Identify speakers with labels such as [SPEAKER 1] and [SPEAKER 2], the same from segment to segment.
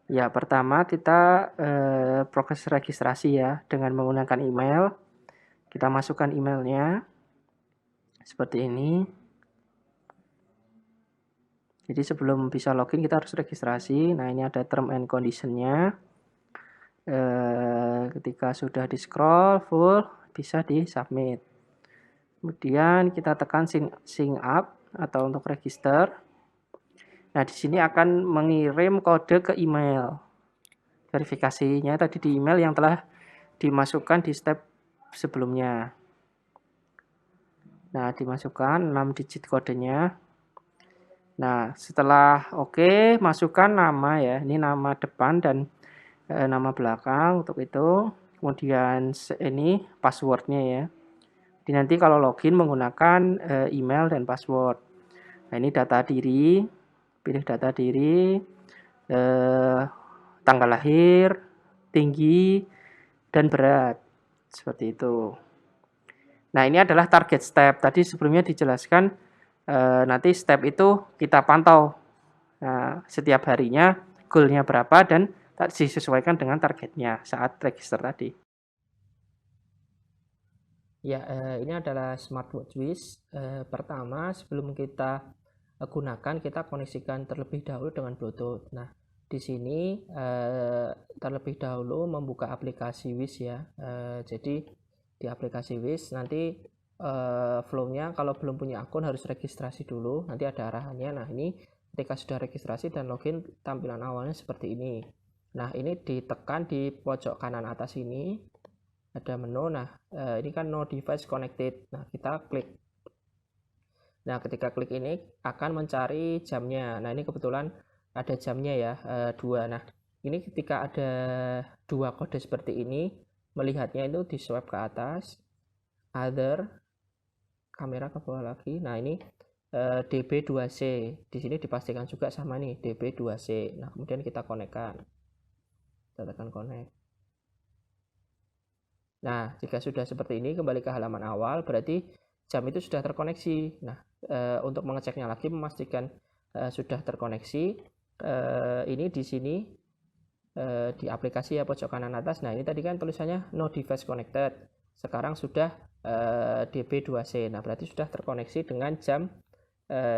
[SPEAKER 1] Ya, pertama kita proses registrasi ya dengan menggunakan email. Kita masukkan emailnya seperti ini. Jadi sebelum bisa login kita harus registrasi. Nah, ini ada term and condition-nya. Ketika sudah di scroll full bisa di submit. Kemudian kita tekan sign up atau untuk register. Nah, di sini akan mengirim kode ke email. Verifikasinya tadi di email yang telah dimasukkan di step sebelumnya. Nah, dimasukkan 6 digit kodenya. Nah, setelah oke, masukkan nama ya. Ini nama depan dan nama belakang untuk itu. Kemudian ini passwordnya ya. Jadi nanti kalau login menggunakan email dan password. Nah, ini data diri, pilih data diri, tanggal lahir, tinggi, dan berat. Seperti itu. Nah, ini adalah target step. Tadi sebelumnya dijelaskan nanti step itu kita pantau. Nah, setiap harinya goalnya berapa dan disesuaikan dengan targetnya saat register tadi. Ya, ini adalah smartwatch WIS. Pertama, sebelum kita gunakan, kita koneksikan terlebih dahulu dengan Bluetooth. Nah, di sini terlebih dahulu membuka aplikasi WIS ya. Jadi di aplikasi WIS nanti flow-nya kalau belum punya akun harus registrasi dulu. Nanti ada arahannya. Nah, ini ketika sudah registrasi dan login, tampilan awalnya seperti ini. Nah, ini ditekan di pojok kanan atas ini ada menu. Nah, ini kan no device connected. Nah, kita klik. Nah, ketika klik ini akan mencari jamnya. Nah, ini kebetulan ada jamnya ya, 2. Nah, ini ketika ada 2 kode seperti ini, melihatnya itu di swipe ke atas, other, kamera ke bawah lagi. Nah, ini DB2C. Di sini dipastikan juga sama nih, DB2C. Nah, kemudian kita konekkan. Kita tekan connect. Nah, jika sudah seperti ini, kembali ke halaman awal, berarti jam itu sudah terkoneksi. Nah, untuk mengeceknya lagi, memastikan sudah terkoneksi, ini di sini di aplikasi ya pojok kanan atas. Nah, ini tadi kan tulisannya no device connected. Sekarang sudah DB2C. Nah, berarti sudah terkoneksi dengan jam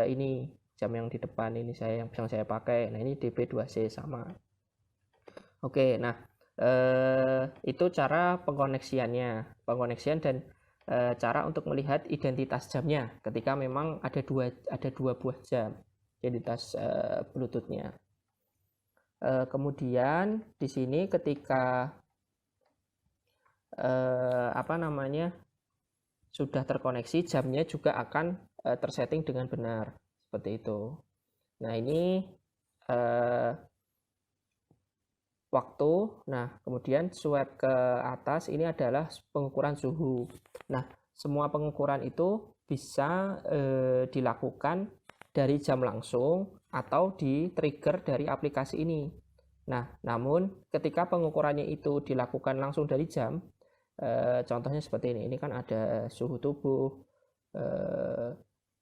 [SPEAKER 1] ini, jam yang di depan ini yang saya pakai. Nah, ini DB2C sama. Oke, nah itu cara pengoneksian dan cara untuk melihat identitas jamnya ketika memang ada dua buah jam identitas Bluetooth-nya. Kemudian di sini ketika sudah terkoneksi, jamnya juga akan tersetting dengan benar seperti itu. Nah, ini waktu. Nah, kemudian swipe ke atas ini adalah pengukuran suhu. Nah, semua pengukuran itu bisa dilakukan dari jam langsung atau di trigger dari aplikasi ini. Nah, namun ketika pengukurannya itu dilakukan langsung dari jam, contohnya seperti ini. Ini kan ada suhu tubuh,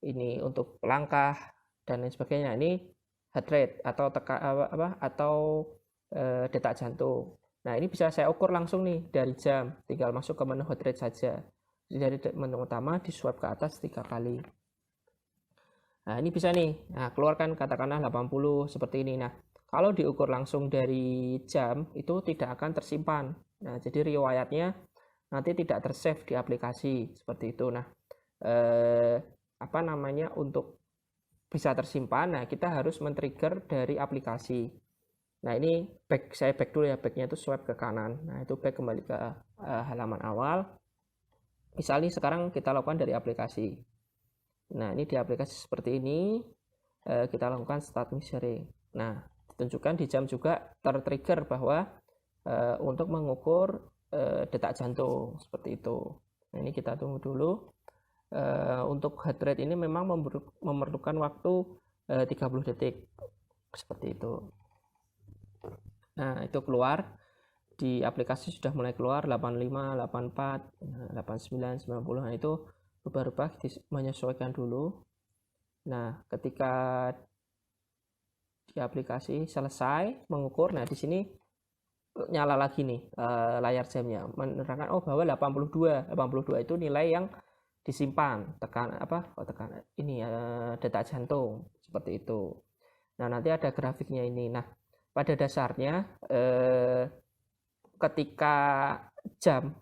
[SPEAKER 1] ini untuk langkah dan lain sebagainya. Ini heart rate atau detak jantung. Nah, ini bisa saya ukur langsung nih dari jam, tinggal masuk ke menu heart rate saja. Jadi dari menu utama di swipe ke atas 3 kali. Nah, ini bisa nih. Nah, keluarkan katakanlah 80 seperti ini. Nah, kalau diukur langsung dari jam itu tidak akan tersimpan. Nah, jadi riwayatnya nanti tidak tersave di aplikasi seperti itu. Nah, untuk bisa tersimpan, nah kita harus men-trigger dari aplikasi. Nah, ini saya back dulu ya, backnya itu swipe ke kanan. Nah, itu back kembali ke halaman awal. Misalnya sekarang kita lakukan dari aplikasi. Nah, ini di aplikasi seperti ini kita lakukan start measuring. Nah, ditunjukkan di jam juga tertrigger bahwa untuk mengukur detak jantung seperti itu. Nah, ini kita tunggu dulu. Untuk heart rate ini memang memerlukan waktu 30 detik seperti itu. Nah, itu keluar di aplikasi sudah mulai keluar 85, 84, 89, 90. Nah, itu rubah-rubah menyesuaikan dulu. Nah, ketika di aplikasi, selesai mengukur. Nah, di sini nyala lagi nih layar jamnya menerangkan bahwa 82 itu nilai yang disimpan, ini detak jantung seperti itu. Nah, nanti ada grafiknya ini. Nah, pada dasarnya ketika jam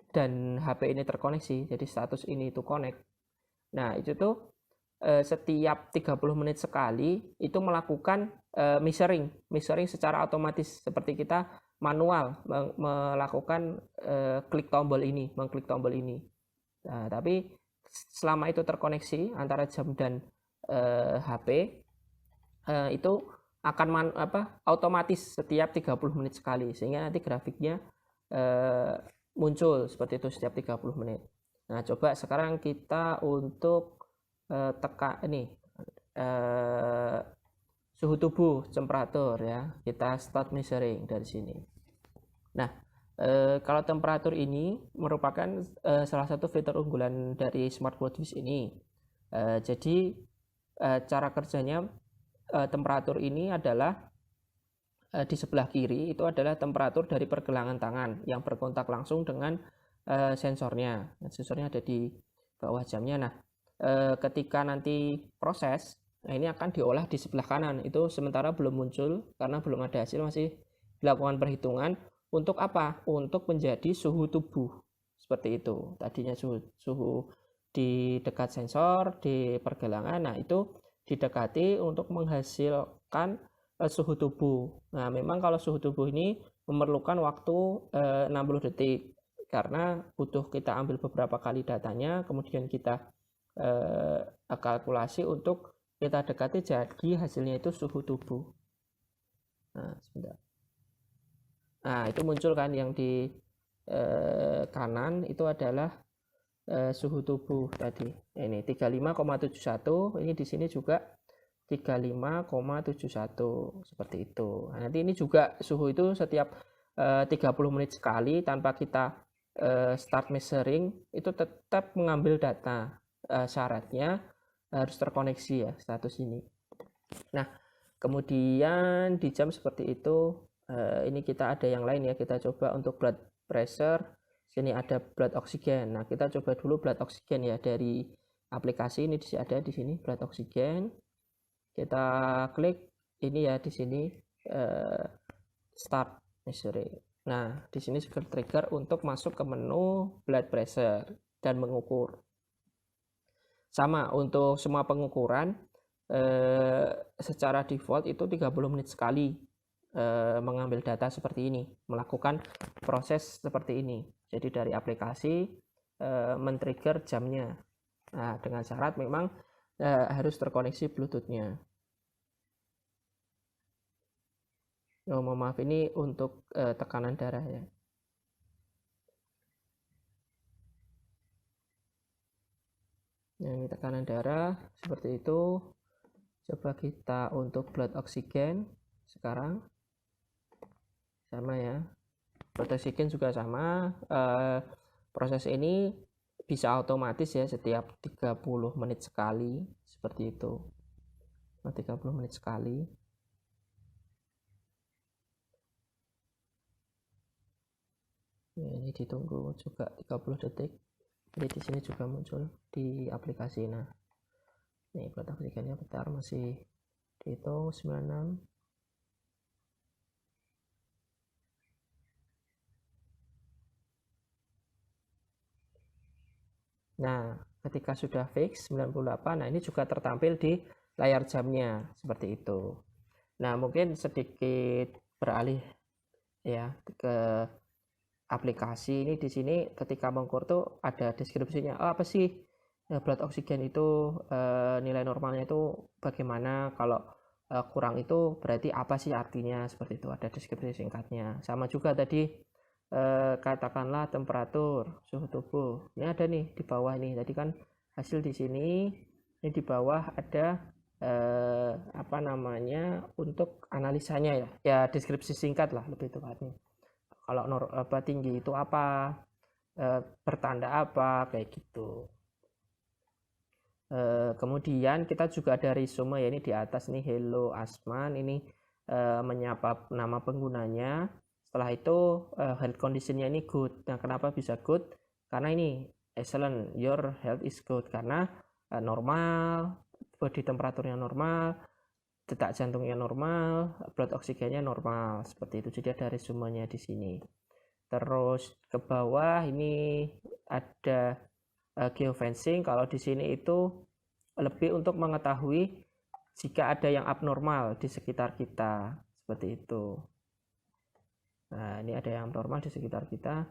[SPEAKER 1] dan HP ini terkoneksi, jadi status ini itu connect. Nah, itu tuh setiap 30 menit sekali itu melakukan measuring secara otomatis, seperti kita manual melakukan mengklik tombol ini. Nah, tapi selama itu terkoneksi antara jam dan HP, itu akan otomatis setiap 30 menit sekali, sehingga nanti grafiknya muncul seperti itu setiap 30 menit. Nah, coba sekarang kita untuk suhu tubuh, temperatur ya, kita start measuring dari sini. Nah, kalau temperatur ini merupakan salah satu fitur unggulan dari smartwatch ini. Jadi cara kerjanya, temperatur ini adalah di sebelah kiri itu adalah temperatur dari pergelangan tangan yang berkontak langsung dengan sensornya. Sensornya ada di bawah jamnya. Nah, ketika nanti proses, nah ini akan diolah di sebelah kanan. Itu sementara belum muncul karena belum ada hasil, masih dilakukan perhitungan. Untuk apa? Untuk menjadi suhu tubuh seperti itu. Tadinya suhu di dekat sensor di pergelangan, nah itu didekati untuk menghasilkan suhu tubuh. Nah, memang kalau suhu tubuh ini memerlukan waktu 60 detik karena butuh kita ambil beberapa kali datanya, kemudian kita kalkulasi untuk kita dekati, jadi hasilnya itu suhu tubuh. Nah, sebentar. Nah, itu muncul kan yang di kanan itu adalah suhu tubuh tadi. Ini 35,71, ini di sini juga 35,71 seperti itu. Nah, nanti ini juga suhu itu setiap 30 menit sekali tanpa kita start measuring itu tetap mengambil data. Syaratnya harus terkoneksi ya status ini. Nah, kemudian di jam seperti itu, ini kita ada yang lain ya, kita coba untuk blood pressure. Sini ada blood oxygen. Nah, kita coba dulu blood oxygen ya dari aplikasi ini, ada di sini blood oxygen. Kita klik ini ya di sini start measuring. Nah, di sini juga trigger untuk masuk ke menu blood pressure dan mengukur. Sama untuk semua pengukuran secara default itu 30 menit sekali mengambil data seperti ini, melakukan proses seperti ini. Jadi dari aplikasi men-trigger jamnya. Nah, dengan syarat memang harus terkoneksi Bluetooth-nya. Oh, mohon maaf, ini untuk tekanan darah ya. Nah, ini tekanan darah seperti itu. Coba kita untuk blood oxygen sekarang sama ya. Blood oxygen juga sama. Proses ini bisa otomatis ya, setiap 30 menit sekali seperti itu. 30 menit sekali. Ini ditunggu juga 30 detik. Jadi di sini juga muncul di aplikasi. Nah, ini blood oxygennya bentar, masih dihitung 96. Nah, ketika sudah fix 98, nah ini juga tertampil di layar jamnya seperti itu. Nah, mungkin sedikit beralih ya ke aplikasi ini. Di sini ketika mengukur tuh ada deskripsinya. Apa sih blood oxygen itu, nilai normalnya itu bagaimana, kalau kurang itu berarti apa sih artinya, seperti itu. Ada deskripsi singkatnya. Sama juga tadi katakanlah temperatur, suhu tubuh. Ini ada nih di bawah nih. Tadi kan hasil di sini. Ini di bawah ada untuk analisanya ya. Ya deskripsi singkat lah lebih tepatnya. Kalau tinggi itu apa, bertanda apa, kayak gitu. Kemudian kita juga ada resume ya, ini di atas nih, hello Asman, ini menyapa nama penggunanya. Setelah itu health conditionnya ini good. Nah, kenapa bisa good? Karena ini excellent, your health is good, karena normal, body temperaturnya normal, detak jantungnya normal, blood oksigennya normal, seperti itu. Jadi ada resumenya di sini. Terus ke bawah ini ada geofencing. Kalau di sini itu lebih untuk mengetahui jika ada yang abnormal di sekitar kita, seperti itu. Nah, ini ada yang abnormal di sekitar kita.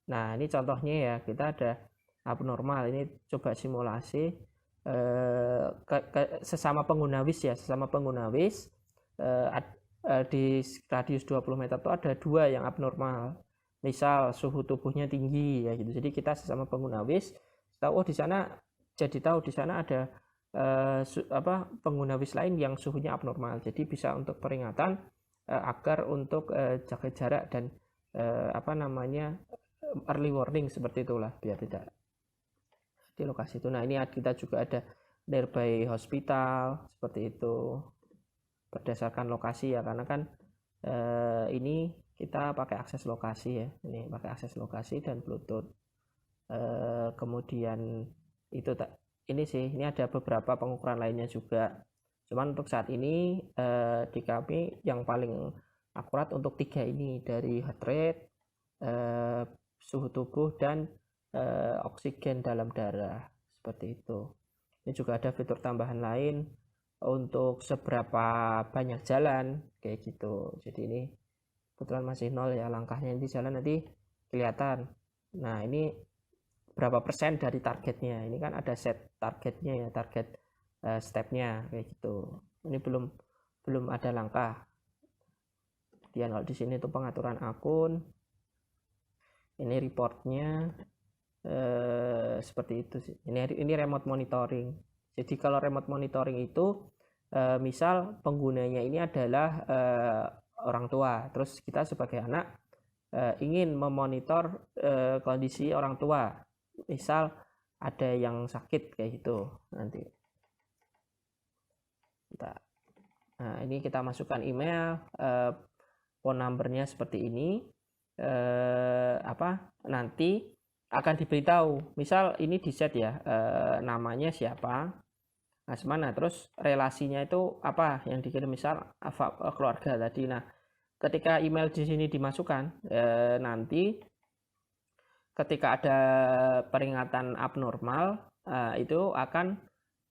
[SPEAKER 1] Nah, ini contohnya ya, kita ada abnormal. Ini coba simulasi sesama pengguna WIS ya, sesama pengguna WIS di radius 20 meter itu ada 2 yang abnormal. Misal suhu tubuhnya tinggi ya gitu. Jadi kita sesama pengguna WIS tahu di sana, jadi tahu di sana ada pengguna WIS lain yang suhunya abnormal. Jadi bisa untuk peringatan agar untuk jaga jarak dan early warning, seperti itulah, biar tidak di lokasi itu. Nah, ini kita juga ada nearby hospital, seperti itu, berdasarkan lokasi ya, karena kan ini kita pakai akses lokasi ya, ini pakai akses lokasi dan Bluetooth. Kemudian itu ini sih, ini ada beberapa pengukuran lainnya juga, cuman untuk saat ini di kami yang paling akurat untuk 3 ini, dari heart rate, suhu tubuh, dan oksigen dalam darah, seperti itu. Ini juga ada fitur tambahan lain untuk seberapa banyak jalan, kayak gitu. Jadi ini kebetulan masih 0 ya, langkahnya di jalan nanti kelihatan. Nah, ini berapa persen dari targetnya, ini kan ada set targetnya ya, target stepnya, kayak gitu. Ini belum ada langkah. Kemudian kalau di sini itu pengaturan akun, ini reportnya seperti itu sih. Ini remote monitoring. Jadi kalau remote monitoring itu misal penggunanya ini adalah orang tua, terus kita sebagai anak ingin memonitor kondisi orang tua, misal ada yang sakit kayak gitu nanti. Nah, ini kita masukkan email, phone numbernya seperti ini, nanti akan diberitahu, misal ini di set ya, namanya siapa, Asman, terus relasinya itu apa yang dikirim, misal keluarga tadi. Nah, ketika email di sini dimasukkan, nanti ketika ada peringatan abnormal, itu akan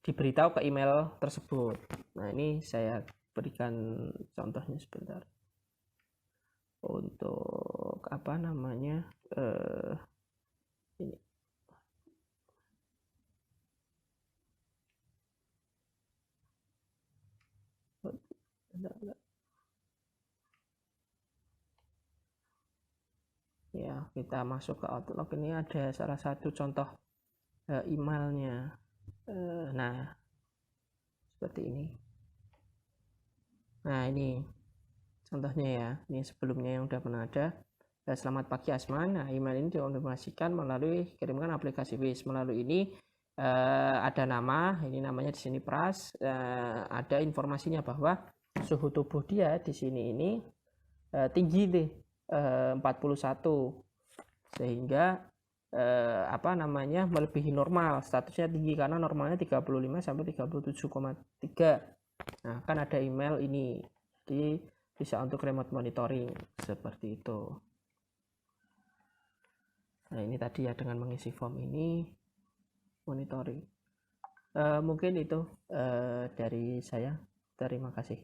[SPEAKER 1] diberitahu ke email tersebut. Nah, ini saya berikan contohnya sebentar. Untuk ini. Ya, kita masuk ke Outlook. Ini ada salah satu contoh emailnya. Nah, seperti ini. Nah, ini contohnya ya, ini sebelumnya yang udah pernah ada. Selamat pagi Asman. Nah, email ini dikonfirmasikan melalui kirimkan aplikasi WIS. Melalui ini ada nama, ini namanya di sini Pras. Ada informasinya bahwa suhu tubuh dia di sini ini tinggi deh, 41, sehingga melebihi normal. Statusnya tinggi karena normalnya 35 sampai 37,3. Nah, kan ada email ini, jadi bisa untuk remote monitoring, seperti itu. Nah, ini tadi ya, dengan mengisi form ini monitoring. Mungkin itu dari saya. Terima kasih.